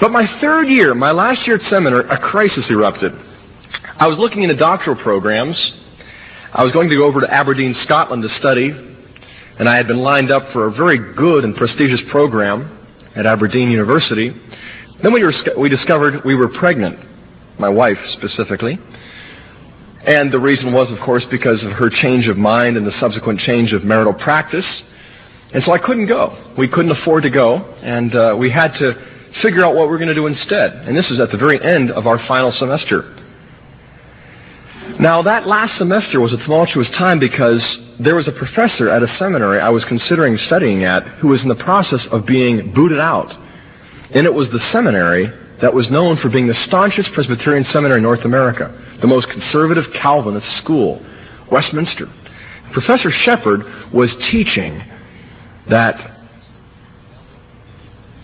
But my third year, my last year at seminary, a crisis erupted. I was looking into doctoral programs. I was going to go over to Aberdeen, Scotland to study, and I had been lined up for a very good and prestigious program at Aberdeen University. Then we discovered we were pregnant, my wife specifically. And the reason was, of course, because of her change of mind and the subsequent change of marital practice. And so I couldn't go. We couldn't afford to go, and we had to figure out what we were going to do instead. And this is at the very end of our final semester. Now, that last semester was a tumultuous time because there was a professor at a seminary I was considering studying at who was in the process of being booted out. And it was the seminary that was known for being the staunchest Presbyterian seminary in North America, the most conservative Calvinist school, Westminster. Professor Shepherd was teaching that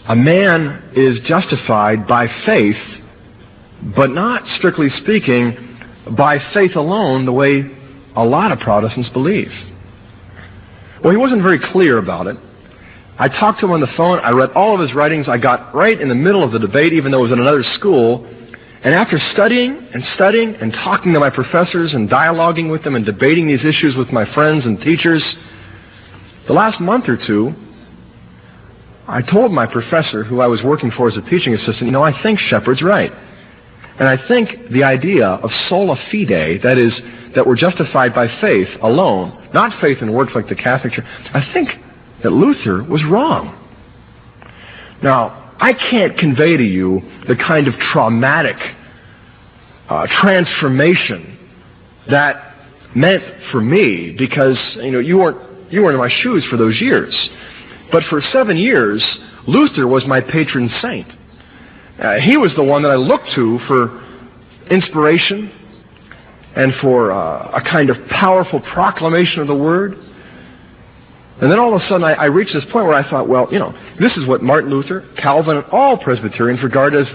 a man is justified by faith, but not, strictly speaking, by faith alone, the way a lot of Protestants believe. Well, he wasn't very clear about it. I talked to him on the phone. I read all of his writings. I got right in the middle of the debate, even though it was in another school. And after studying and talking to my professors and dialoguing with them and debating these issues with my friends and teachers, the last month or two, I told my professor, who I was working for as a teaching assistant, I think Shepherd's right. And I think the idea of sola fide, that is, that we're justified by faith alone, not faith in works like the Catholic Church, I think that Luther was wrong. Now, I can't convey to you the kind of traumatic transformation that meant for me, because you weren't in my shoes for those years. But for 7 years, Luther was my patron saint. He was the one that I looked to for inspiration and for a kind of powerful proclamation of the Word. And then all of a sudden I reached this point where I thought, well, this is what Martin Luther, Calvin, and all Presbyterians regard as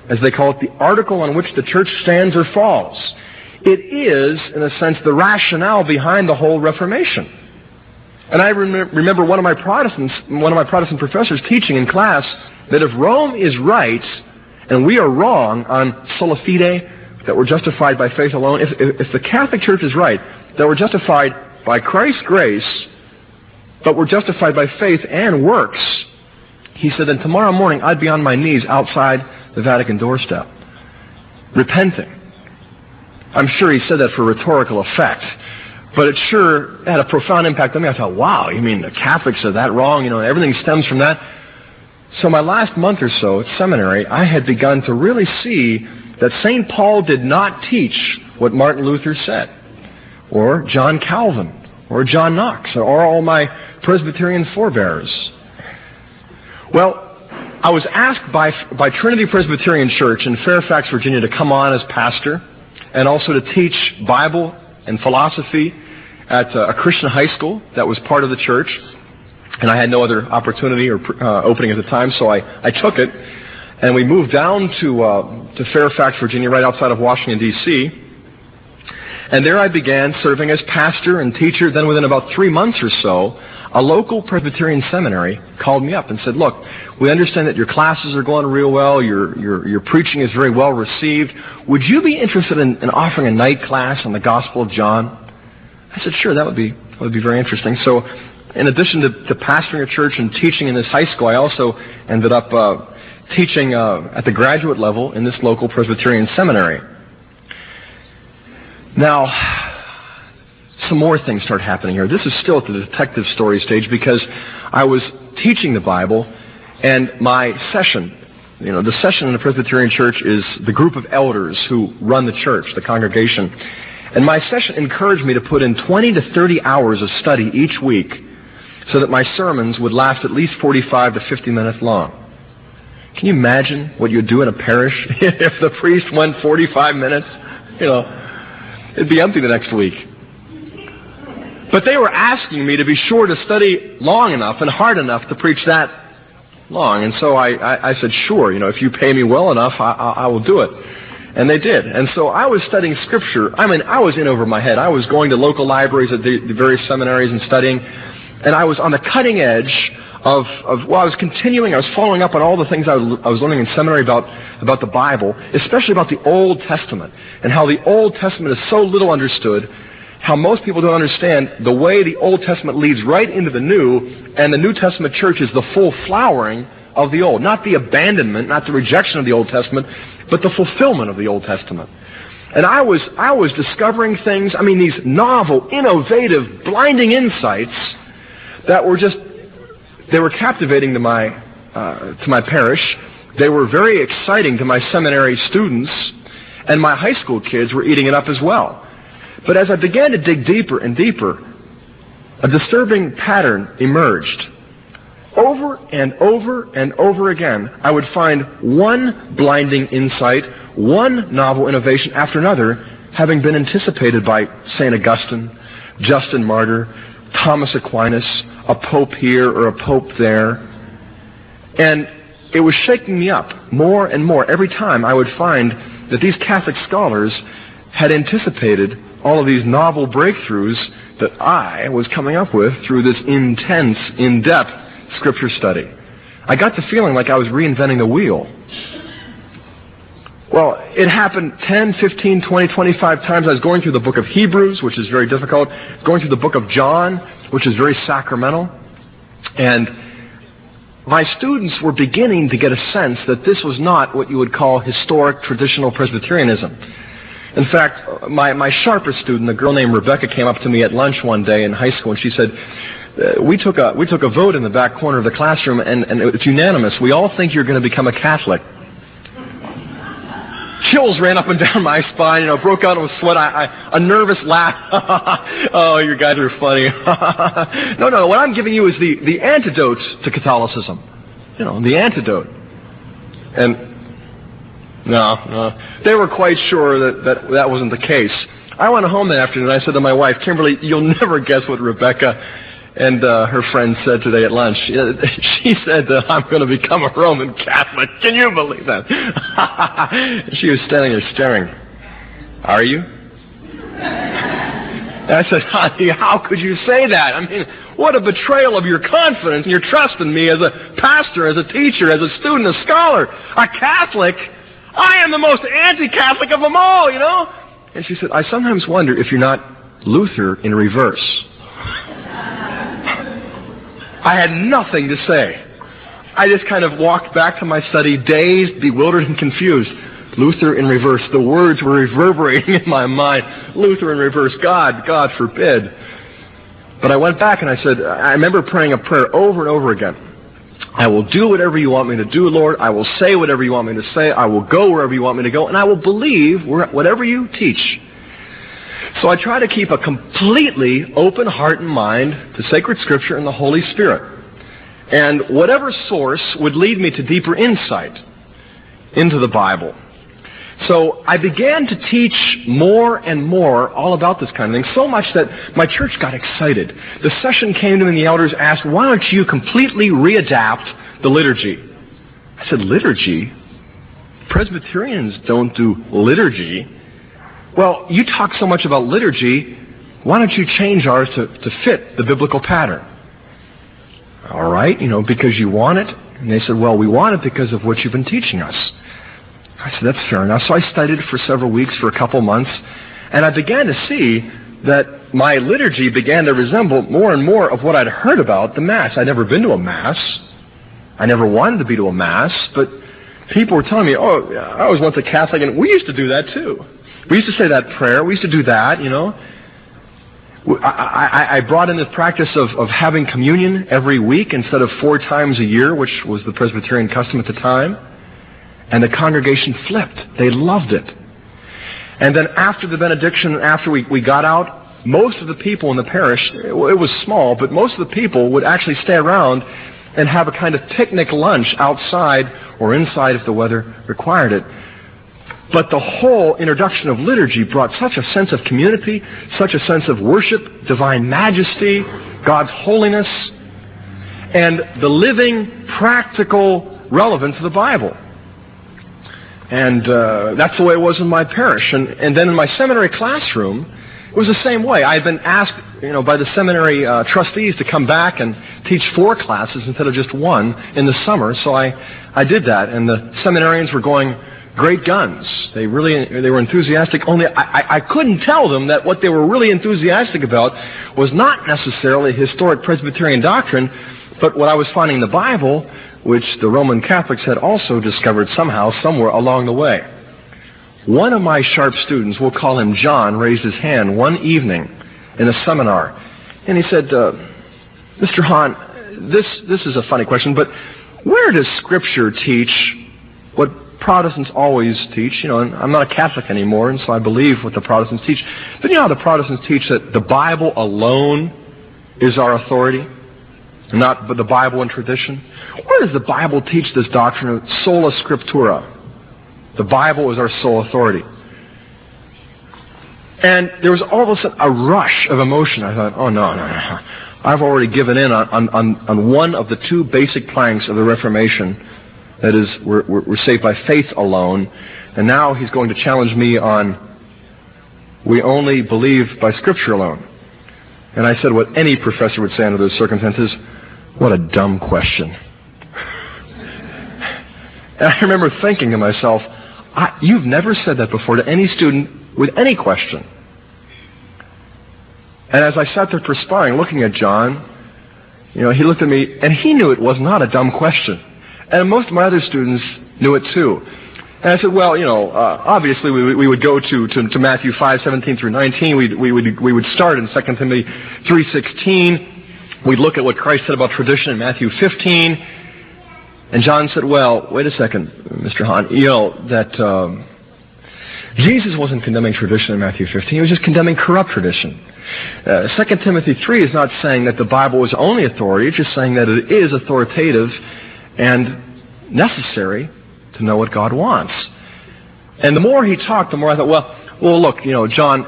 as they call it, the article on which the church stands or falls. It is, in a sense, the rationale behind the whole Reformation. And I remember one of my Protestant professors teaching in class that if Rome is right and we are wrong on sola fide, that we're justified by faith alone, if the Catholic Church is right, that we're justified by Christ's grace, but we're justified by faith and works, he said, then tomorrow morning I'd be on my knees outside the Vatican doorstep, repenting. I'm sure he said that for rhetorical effect, but it sure had a profound impact on me. I thought, wow, you mean the Catholics are that wrong? Everything stems from that. So my last month or so at seminary, I had begun to really see that St. Paul did not teach what Martin Luther said, or John Calvin, or John Knox, or all my Presbyterian forebears. Well, I was asked by Trinity Presbyterian Church in Fairfax, Virginia, to come on as pastor and also to teach Bible and philosophy at a Christian high school that was part of the church. And I had no other opportunity or opening at the time, so I took it. And we moved down to Fairfax, Virginia, right outside of Washington, D.C., and there I began serving as pastor and teacher. Then within about 3 months or so, a local Presbyterian seminary called me up and said, look, we understand that your classes are going real well, your preaching is very well received. Would you be interested in offering a night class on the Gospel of John? I said, sure, that would be very interesting. So in addition to pastoring a church and teaching in this high school, I also ended up teaching at the graduate level in this local Presbyterian seminary. Now, some more things start happening here. This is still at the detective story stage because I was teaching the Bible, and my session, the session in the Presbyterian Church is the group of elders who run the church, the congregation. And my session encouraged me to put in 20 to 30 hours of study each week so that my sermons would last at least 45 to 50 minutes long. Can you imagine what you'd do in a parish if the priest went 45 minutes? It'd be empty the next week. But they were asking me to be sure to study long enough and hard enough to preach that long. And so I said, sure, if you pay me well enough, I will do it. And they did. And so I was studying Scripture. I was in over my head. I was going to local libraries at the various seminaries and studying. And I was on the cutting edge of I was continuing, I was following up on all the things I was learning in seminary about the Bible, especially about the Old Testament, and how the Old Testament is so little understood, how most people don't understand the way the Old Testament leads right into the New, and the New Testament church is the full flowering of the Old. Not the abandonment, not the rejection of the Old Testament, but the fulfillment of the Old Testament. And I was discovering things, these novel, innovative, blinding insights that were they were captivating to my parish. They were very exciting to my seminary students, and my high school kids were eating it up as well. But as I began to dig deeper and deeper, a disturbing pattern emerged. Over and over and over again, I would find one blinding insight, one novel innovation after another, having been anticipated by St. Augustine, Justin Martyr, Thomas Aquinas, a pope here or a pope there. And it was shaking me up more and more. Every time I would find that these Catholic scholars had anticipated all of these novel breakthroughs that I was coming up with through this intense, in-depth Scripture study. I got the feeling like I was reinventing the wheel. Well, it happened 10, 15, 20, 25 times. I was going through the book of Hebrews, which is very difficult, going through the book of John, which is very sacramental, and my students were beginning to get a sense that this was not what you would call historic, traditional Presbyterianism. In fact, my sharpest student, a girl named Rebecca, came up to me at lunch one day in high school, and she said, we took a vote in the back corner of the classroom, and it's unanimous. We all think you're going to become a Catholic. Chills ran up and down my spine, broke out in sweat. A nervous laugh. Oh, you guys are funny. No, what I'm giving you is the antidote to Catholicism. The antidote. And no, they were quite sure that wasn't the case. I went home that afternoon and I said to my wife, Kimberly, you'll never guess what Rebecca and her friend said today at lunch. She said that I'm going to become a Roman Catholic. Can you believe that? She was standing there staring. Are you? And I said, honey, how could you say that? What a betrayal of your confidence and your trust in me as a pastor, as a teacher, as a student, a scholar, a Catholic. I am the most anti-Catholic of them all, And she said, I sometimes wonder if you're not Luther in reverse. I had nothing to say. I just kind of walked back to my study, dazed, bewildered, and confused. Luther in reverse. The words were reverberating in my mind. Luther in reverse. God forbid. But I went back and I said, I remember praying a prayer over and over again. I will do whatever you want me to do, Lord. I will say whatever you want me to say. I will go wherever you want me to go. And I will believe whatever you teach. So I try to keep a completely open heart and mind to sacred Scripture and the Holy Spirit. And whatever source would lead me to deeper insight into the Bible. So I began to teach more and more all about this kind of thing, so much that my church got excited. The session came to me and the elders asked, why don't you completely readapt the liturgy? I said, liturgy? Presbyterians don't do liturgy. Well, you talk so much about liturgy, why don't you change ours to fit the biblical pattern? All right, because you want it. And they said, well, we want it because of what you've been teaching us. I said, that's fair enough. So I studied it for several weeks, for a couple months, and I began to see that my liturgy began to resemble more and more of what I'd heard about the Mass. I'd never been to a Mass. I never wanted to be to a Mass, but people were telling me, oh, I was once a Catholic, and we used to do that too. We used to say that prayer. We used to do that, I brought in this practice of having communion every week instead of 4 times a year, which was the Presbyterian custom at the time. And the congregation flipped. They loved it. And then after the benediction, after we got out, most of the people in the parish, it was small, but most of the people would actually stay around and have a kind of picnic lunch outside or inside if the weather required it. But the whole introduction of liturgy brought such a sense of community, such a sense of worship, divine majesty, God's holiness, and the living, practical relevance of the Bible. And that's the way it was in my parish. And then in my seminary classroom, It was the same way. I had been asked, by the seminary trustees to come back and teach 4 classes instead of just 1 in the summer, so I did that, and the seminarians were going great guns. They were enthusiastic, only I couldn't tell them that what they were really enthusiastic about was not necessarily historic Presbyterian doctrine, but what I was finding in the Bible, which the Roman Catholics had also discovered somehow, somewhere along the way. One of my sharp students, we'll call him John, raised his hand one evening in a seminar, and he said, Mr. Hahn, this is a funny question, but where does Scripture teach what Protestants always teach? And I'm not a Catholic anymore, and so I believe what the Protestants teach. But how the Protestants teach that the Bible alone is our authority, not but the Bible and tradition? Where does the Bible teach this doctrine of sola scriptura? The Bible is our sole authority. And there was all of a sudden a rush of emotion. I thought, oh, no. I've already given in on one of the 2 basic planks of the Reformation. That is, we're saved by faith alone. And now he's going to challenge me on we only believe by Scripture alone. And I said what any professor would say under those circumstances, what a dumb question. And I remember thinking to myself, you've never said that before to any student with any question. And as I sat there perspiring, looking at John, he looked at me, and he knew it was not a dumb question. And most of my other students knew it too. And I said, well, obviously we would go to Matthew 5:17 through 19. We would start in 2 Timothy 3:16. We'd look at what Christ said about tradition in Matthew 15. And John said, well, wait a second, Mr. Hahn, that Jesus wasn't condemning tradition in Matthew 15. He was just condemning corrupt tradition. 2 Timothy 3 is not saying that the Bible is only authority. It's just saying that it is authoritative and necessary to know what God wants. And the more he talked, the more I thought, well, look, John,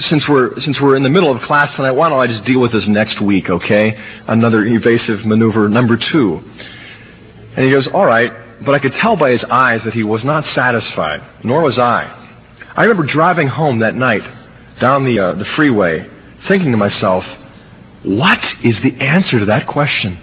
since we're in the middle of class tonight, why don't I just deal with this next week, okay? Another evasive maneuver, number 2. And he goes, all right, but I could tell by his eyes that he was not satisfied, nor was I. I remember driving home that night down the freeway, thinking to myself, what is the answer to that question?